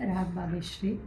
राग बागेश्री.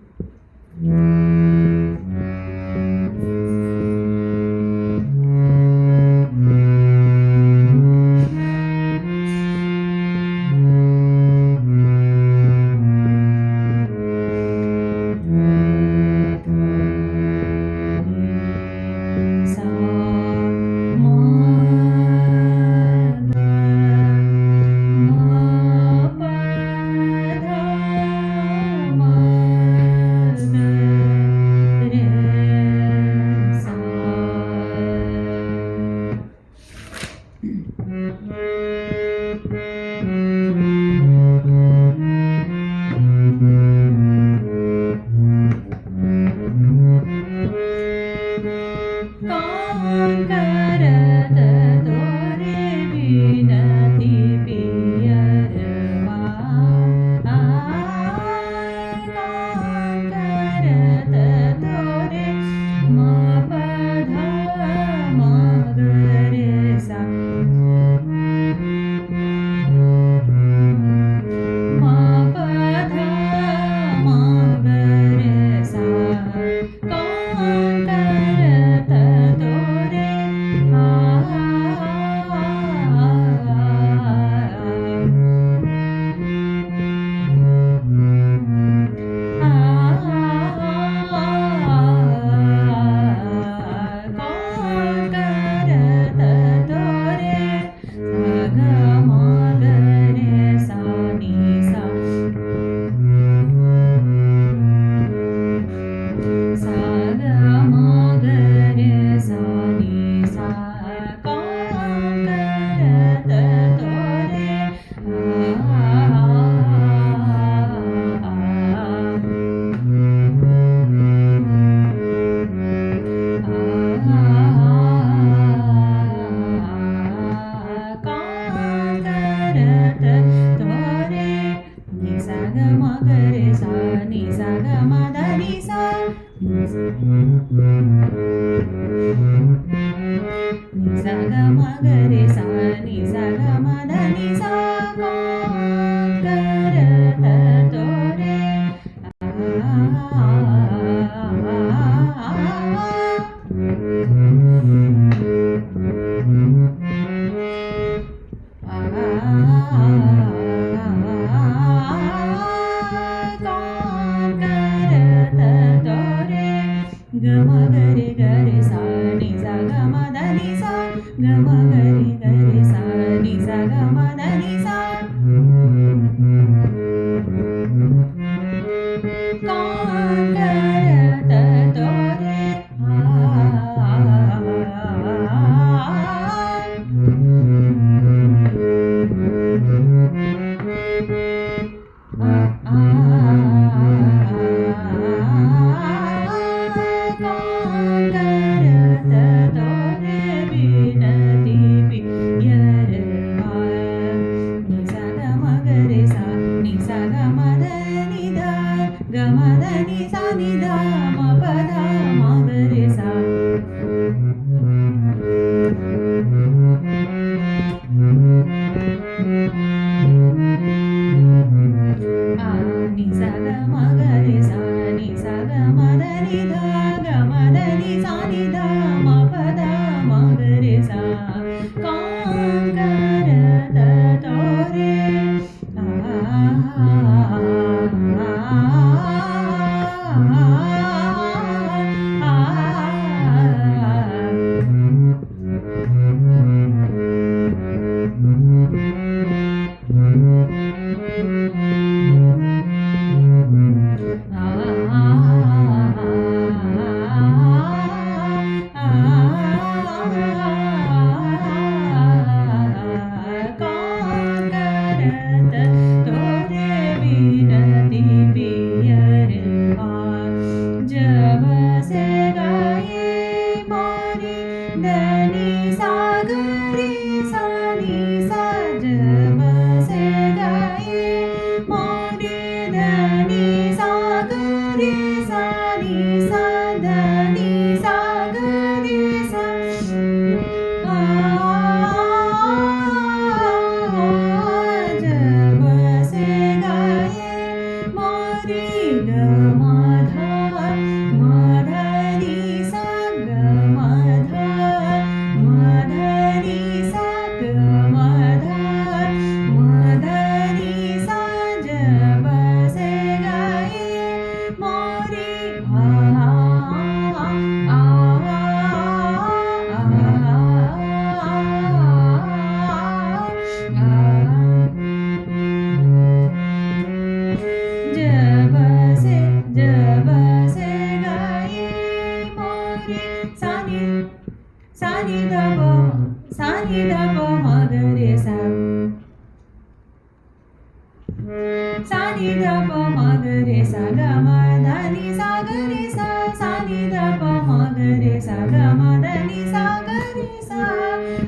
नि ध प म ग रे सा ग म ध नि सा ग रे सा सा नि ध प म ग रे सा ग म ध नि सा ग रे सा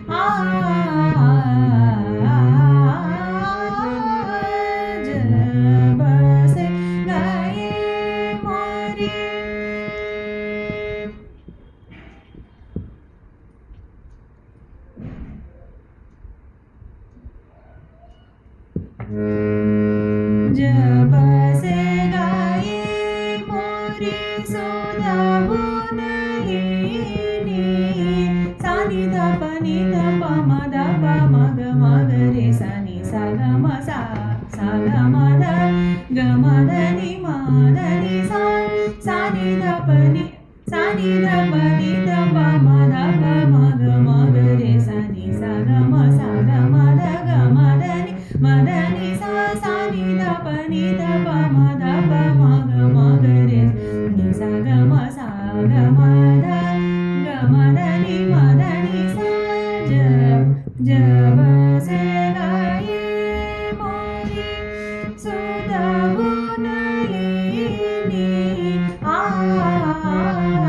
आ जब से गए मोरे जब से गाये मोरे सुधावून येणे सा नि ध प म ध प म ग रे सा नि सा ग म सा सा ग म ध म ध नि सा सा नि ध प नि सा नि ध प नि ध प म ध प म ग रे सा नि सा ग म ध म ध नि सा सा नि ध प नि ध प म ध प म ग रे नि सा ग म ध म ध नि सा जब से गाये मोरे सुधावून येणे आ